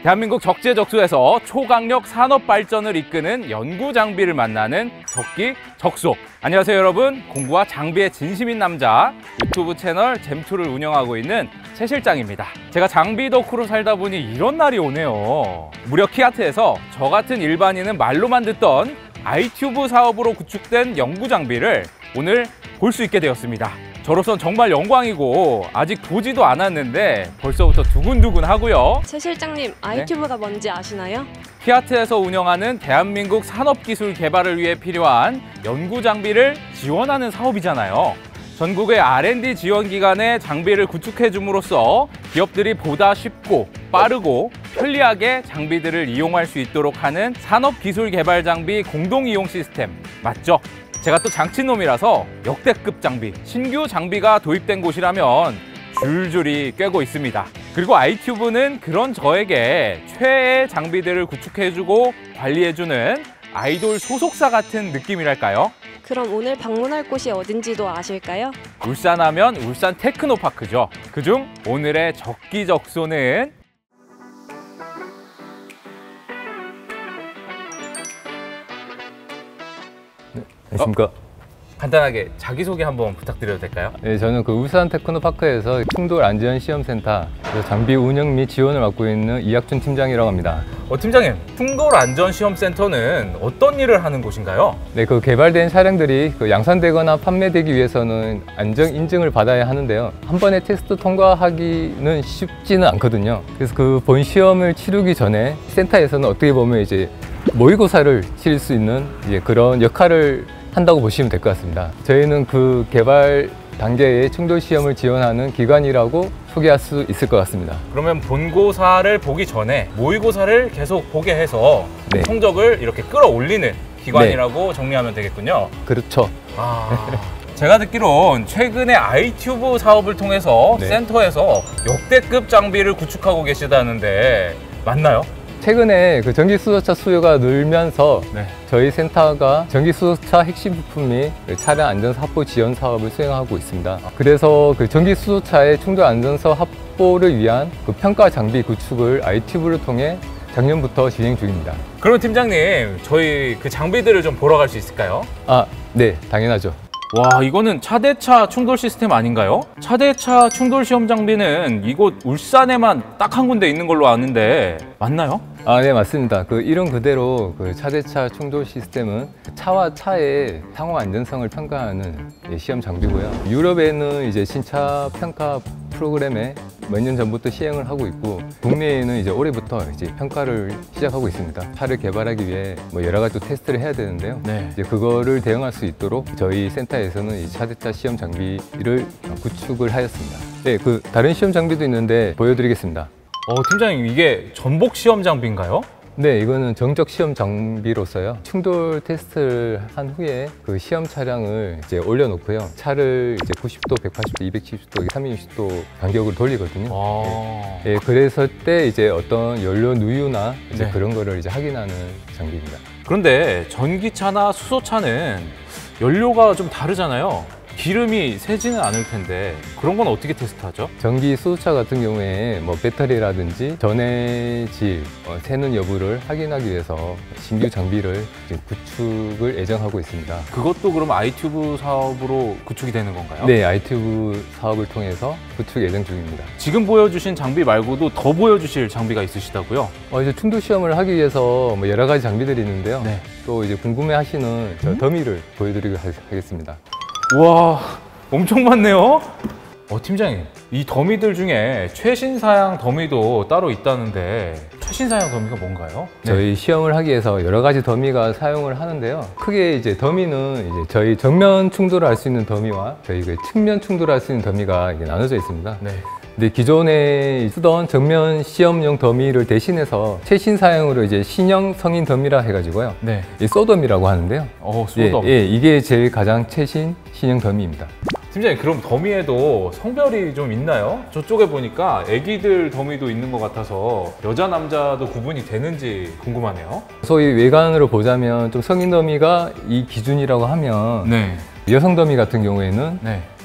대한민국 적재적소에서 초강력 산업 발전을 이끄는 연구 장비를 만나는 적기적소. 안녕하세요 여러분, 공부와 장비에 진심인 남자 유튜브 채널 잼2를 운영하고 있는 최 실장입니다. 제가 장비 덕후로 살다 보니 이런 날이 오네요. 무려 키아트에서 저 같은 일반인은 말로만 듣던 아이튜브 사업으로 구축된 연구 장비를 오늘 볼 수 있게 되었습니다. 저로선 정말 영광이고 아직 보지도 않았는데 벌써부터 두근두근 하고요. 최 실장님, 아이튜브가 뭔지 아시나요? 키아트에서 운영하는 대한민국 산업기술 개발을 위해 필요한 연구 장비를 지원하는 사업이잖아요. 전국의 R&D 지원기관에 장비를 구축해 줌으로써 기업들이 보다 쉽고 빠르고 편리하게 장비들을 이용할 수 있도록 하는 산업기술 개발 장비 공동 이용 시스템 맞죠? 제가 또 장친놈이라서 역대급 장비, 신규 장비가 도입된 곳이라면 줄줄이 꿰고 있습니다. 그리고 아이튜브는 그런 저에게 최애의 장비들을 구축해주고 관리해주는 아이돌 소속사 같은 느낌이랄까요? 그럼 오늘 방문할 곳이 어딘지도 아실까요? 울산하면 울산 테크노파크죠. 그중 오늘의 적기적소는 안녕하십니까. 간단하게 자기소개 한번 부탁드려도 될까요? 네, 저는 그 울산 테크노파크에서 충돌 안전 시험센터 장비 운영 및 지원을 맡고 있는 이학준 팀장이라고 합니다. 팀장님, 충돌 안전 시험센터는 어떤 일을 하는 곳인가요? 네, 그 개발된 차량들이 양산되거나 판매되기 위해서는 안전 인증을 받아야 하는데요. 한 번에 테스트 통과하기는 쉽지는 않거든요. 그래서 그 본 시험을 치르기 전에 센터에서는 어떻게 보면 이제 모의고사를 치를 수 있는 그런 역할을 한다고 보시면 될 것 같습니다. 저희는 그 개발 단계의 충돌 시험을 지원하는 기관이라고 소개할 수 있을 것 같습니다. 그러면 본고사를 보기 전에 모의고사를 계속 보게 해서 네. 성적을 이렇게 끌어올리는 기관이라고 정리하면 되겠군요. 그렇죠. 제가 듣기론 최근에 아이튜브 사업을 통해서 센터에서 역대급 장비를 구축하고 계시다는데 맞나요? 최근에 그 전기 수소차 수요가 늘면서 저희 센터가 전기 수소차 핵심 부품 및 차량 안전사 확보 지원 사업을 수행하고 있습니다. 그래서 그 전기 수소차의 충돌 안전사 확보를 위한 그 평가 장비 구축을 아이튜브를 통해 작년부터 진행 중입니다. 그럼 팀장님, 저희 그 장비들을 좀 보러 갈 수 있을까요? 네, 당연하죠. 와, 이거는 차대차 충돌 시스템 아닌가요? 차대차 충돌 시험 장비는 이곳 울산에만 딱 한 군데 있는 걸로 아는데 맞나요? 네, 맞습니다. 그 이름 그대로 그 차대차 충돌 시스템은 차와 차의 상호 안전성을 평가하는 시험 장비고요. 유럽에는 이제 신차 평가 프로그램에 몇 년 전부터 시행을 하고 있고, 국내에는 이제 올해부터 이제 평가를 시작하고 있습니다. 차를 개발하기 위해 여러 가지 또 테스트를 해야 되는데요. 이제 그거를 대응할 수 있도록 저희 센터에서는 이 차대차 시험 장비를 구축을 하였습니다. 네, 그 다른 시험 장비도 있는데 보여드리겠습니다. 팀장님, 이게 전복 시험 장비인가요? 네, 이거는 정적 시험 장비로서요. 충돌 테스트를 한 후에 그 시험 차량을 이제 올려놓고요. 차를 이제 90도, 180도, 270도, 360도 간격으로 돌리거든요. 네, 그래서 때 이제 어떤 연료 누유나 이제 그런 거를 이제 확인하는 장비입니다. 그런데 전기차나 수소차는 연료가 좀 다르잖아요. 기름이 새지는 않을 텐데 그런 건 어떻게 테스트하죠? 전기 수소차 같은 경우에 배터리라든지 전해질, 새는 여부를 확인하기 위해서 신규 장비를 지금 구축을 예정하고 있습니다. 그것도 그럼 아이튜브 사업으로 구축이 되는 건가요? 네, 아이튜브 사업을 통해서 구축 예정 중입니다. 지금 보여주신 장비 말고도 더 보여주실 장비가 있으시다고요? 이제 충돌 시험을 하기 위해서 여러 가지 장비들이 있는데요. 또 이제 궁금해하시는 저 더미를 보여드리도록 하겠습니다. 우와, 엄청 많네요. 팀장님, 이 더미들 중에 최신 사양 더미도 따로 있다는데 최신 사양 더미가 뭔가요? 저희 시험을 하기 위해서 여러 가지 더미가 사용을 하는데요. 크게 이제 더미는 이제 저희 정면 충돌을 할 수 있는 더미와 저희 그 측면 충돌을 할 수 있는 더미가 이게 나눠져 있습니다. 근데 기존에 쓰던 정면 시험용 더미를 대신해서 최신 사양으로 이제 신형 성인 더미라 해가지고요. 이 소더미라고 하는데요. 소더미. 이게 제일 가장 최신 신형 더미입니다. 팀장님, 그럼 더미에도 성별이 좀 있나요? 저쪽에 보니까 애기들 더미도 있는 것 같아서 여자 남자도 구분이 되는지 궁금하네요. 소위 외관으로 보자면 좀 성인 더미가 이 기준이라고 하면 여성 더미 같은 경우에는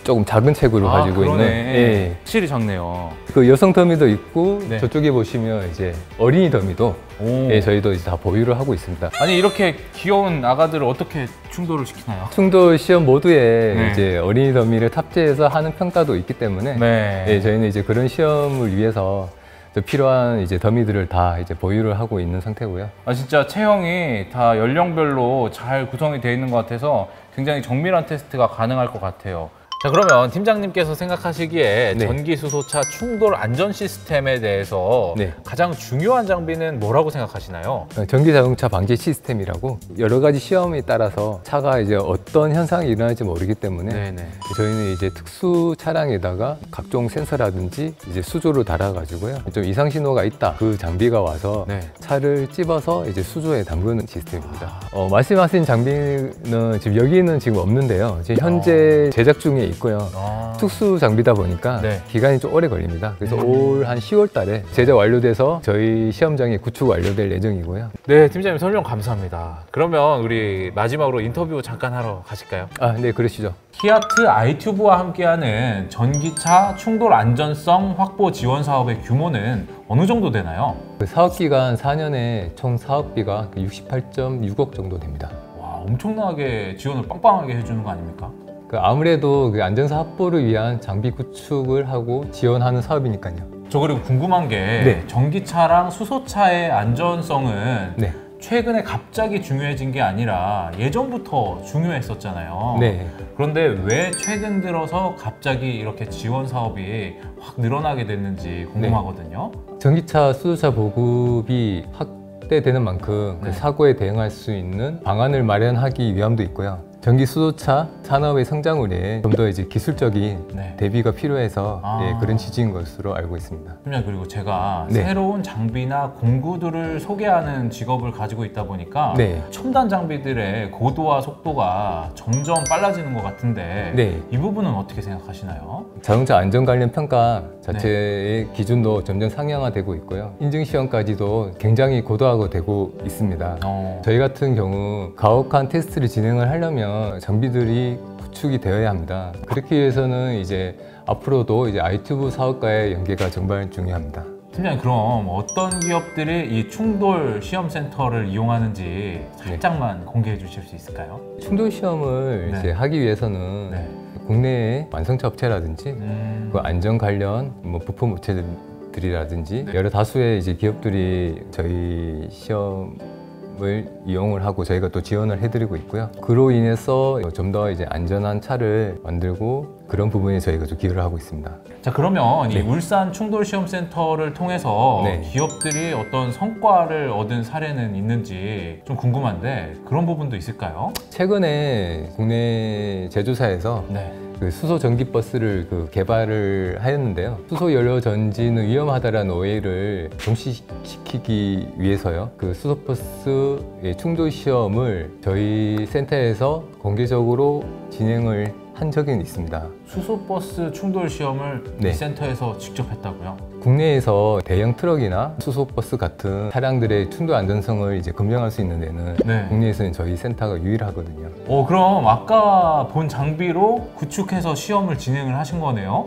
조금 작은 체구를 가지고 그러네. 있는 예. 확실히 작네요. 그 여성 더미도 있고 네. 저쪽에 보시면 이제 어린이 더미도 오. 예, 저희도 이제 다 보유를 하고 있습니다. 아니 이렇게 귀여운 아가들을 어떻게 충돌을 시키나요? 충돌 시험 모드에 네. 이제 어린이 더미를 탑재해서 하는 평가도 있기 때문에 네. 예, 저희는 이제 그런 시험을 위해서 필요한 이제 더미들을 다 이제 보유를 하고 있는 상태고요. 아 진짜 체형이 다 연령별로 잘 구성이 되어 있는 것 같아서 굉장히 정밀한 테스트가 가능할 것 같아요. 자 그러면 팀장님께서 생각하시기에 네. 전기수소차 충돌 안전 시스템에 대해서 네. 가장 중요한 장비는 뭐라고 생각하시나요? 전기 자동차 방지 시스템이라고 여러 가지 시험에 따라서 차가 이제 어떤 현상이 일어날지 모르기 때문에 네네. 저희는 이제 특수 차량에다가 각종 센서라든지 이제 수조를 달아가지고요. 좀 이상 신호가 있다. 그 장비가 와서 네. 차를 찝어서 이제 수조에 담그는 시스템입니다. 말씀하신 장비는 지금 여기는 지금 없는데요. 지금 현재 제작 중에 있고요. 특수 장비다 보니까 네. 기간이 좀 오래 걸립니다. 그래서 올 한 10월 달에 제작 완료돼서 저희 시험장에 구축 완료될 예정이고요. 네, 팀장님 설명 감사합니다. 그러면 우리 마지막으로 인터뷰 잠깐 하러 가실까요? 네, 그러시죠. 키아트 아이튜브와 함께하는 전기차 충돌 안전성 확보 지원 사업의 규모는 어느 정도 되나요? 그 사업 기간 4년에 총 사업비가 68.6억 정도 됩니다. 와, 엄청나게 지원을 빵빵하게 해주는 거 아닙니까? 아무래도 그 안전사 확보를 위한 장비 구축을 하고 지원하는 사업이니까요. 저 그리고 궁금한 게 네. 전기차랑 수소차의 안전성은 네. 최근에 갑자기 중요해진 게 아니라 예전부터 중요했었잖아요. 네. 그런데 왜 최근 들어서 갑자기 이렇게 지원 사업이 확 늘어나게 됐는지 궁금하거든요. 전기차, 수소차 보급이 확대되는 만큼 그 네. 사고에 대응할 수 있는 방안을 마련하기 위함도 있고요. 전기 수소차 산업의 성장을 위해 좀 더 이제 기술적인 네. 대비가 필요해서 아. 그런 취지인 것으로 알고 있습니다. 팀장 그리고 제가 네. 새로운 장비나 공구들을 소개하는 직업을 가지고 있다 보니까 네. 첨단 장비들의 고도와 속도가 점점 빨라지는 것 같은데 네. 이 부분은 어떻게 생각하시나요? 자동차 안전 관련 평가 자체의 기준도 점점 상향화되고 있고요. 인증 시험까지도 굉장히 고도화가 되고 있습니다. 저희 같은 경우 가혹한 테스트를 진행을 하려면 장비들이 구축이 되어야 합니다. 그렇기 위해서는 이제 앞으로도 이제 아이튜브 사업과의 연계가 정말 중요합니다. 팀장님 그럼 어떤 기업들이 이 충돌 시험 센터를 이용하는지 살짝만 공개해 주실 수 있을까요? 충돌 시험을 네. 이제 하기 위해서는 네. 국내의 완성차 업체라든지 그 안전 관련 뭐 부품 업체들이라든지 네. 여러 다수의 이제 기업들이 저희 시험을 이용을 하고 저희가 또 지원을 해드리고 있고요. 그로 인해서 좀 더 이제 안전한 차를 만들고 그런 부분에 저희가 좀 기여를 하고 있습니다. 자 그러면 네. 이 울산 충돌 시험 센터를 통해서 네. 기업들이 어떤 성과를 얻은 사례는 있는지 좀 궁금한데 그런 부분도 있을까요? 최근에 국내 제조사에서 네. 그 수소 전기 버스를 그 개발을 하였는데요. 수소 연료 전지는 위험하다라는 오해를 종식시키기 위해서요. 그 수소 버스의 충돌 시험을 저희 센터에서 공개적으로 진행을 한 적이 있습니다. 수소버스 충돌 시험을 네. 이 센터에서 직접 했다고요? 국내에서 대형 트럭이나 수소버스 같은 차량들의 충돌 안전성을 이제 검증할 수 있는 데는 네. 국내에서는 저희 센터가 유일하거든요. 그럼 아까 본 장비로 구축해서 시험을 진행을 하신 거네요?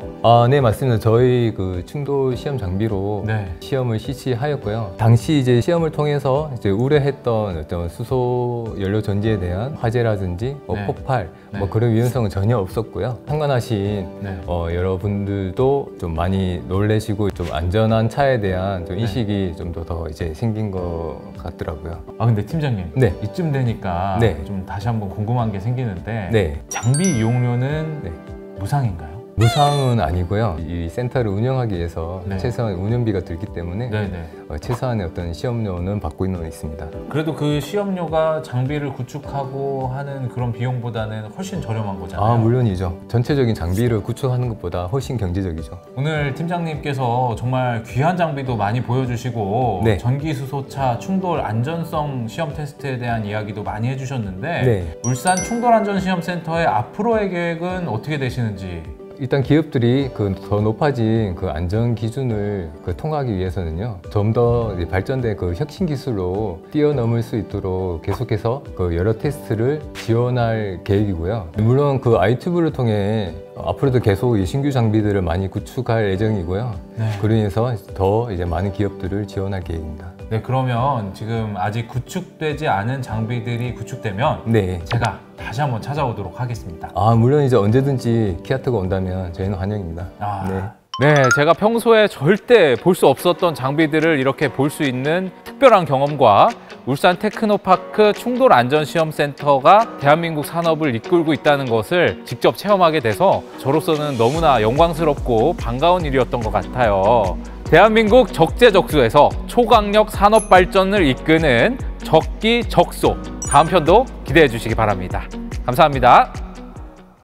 네, 맞습니다. 저희 그 충돌 시험 장비로 네. 시험을 실시하였고요. 당시 이제 시험을 통해서 이제 우려했던 어떤 수소 연료 전지에 대한 화재라든지 네. 폭발 네. 뭐 그런 위험성은 전혀 없었고요. 참관하신 네. 여러분들도 좀 많이 놀래시고 좀 안전한 차에 대한 좀 네. 인식이 좀 더 이제 생긴 것 같더라고요. 근데 팀장님 네. 이쯤 되니까 네. 좀 다시 한번 궁금한 게 생기는데 네. 장비 이용료는 네. 무상인가요? 무상은 아니고요. 이 센터를 운영하기 위해서 네. 최소한 운영비가 들기 때문에 네네. 최소한의 어떤 시험료는 받고 있습니다. 그래도 그 시험료가 장비를 구축하고 하는 그런 비용보다는 훨씬 저렴한 거잖아요. 물론이죠. 전체적인 장비를 구축하는 것보다 훨씬 경제적이죠. 오늘 팀장님께서 정말 귀한 장비도 많이 보여주시고 네. 전기수소차 충돌 안전성 시험 테스트에 대한 이야기도 많이 해주셨는데 네. 울산 충돌안전시험센터의 앞으로의 계획은 어떻게 되시는지? 일단 기업들이 그 더 높아진 그 안전 기준을 통하기 위해서는요, 좀 더 발전된 그 혁신 기술로 뛰어넘을 수 있도록 계속해서 그 여러 테스트를 지원할 계획이고요. 물론 그 아이튜브를 통해 앞으로도 계속 이 신규 장비들을 많이 구축할 예정이고요. 네. 그로 인해서 더 이제 많은 기업들을 지원할 계획입니다. 네, 그러면 지금 아직 구축되지 않은 장비들이 구축되면 네. 제가 다시 한번 찾아오도록 하겠습니다. 물론 이제 언제든지 키아트가 온다면 저희는 환영입니다. 네, 제가 평소에 절대 볼 수 없었던 장비들을 이렇게 볼 수 있는 특별한 경험과 울산 테크노파크 충돌안전시험센터가 대한민국 산업을 이끌고 있다는 것을 직접 체험하게 돼서 저로서는 너무나 영광스럽고 반가운 일이었던 것 같아요. 대한민국 적재적소에서 초강력 산업 발전을 이끄는 적기적소, 다음 편도 기대해 주시기 바랍니다. 감사합니다.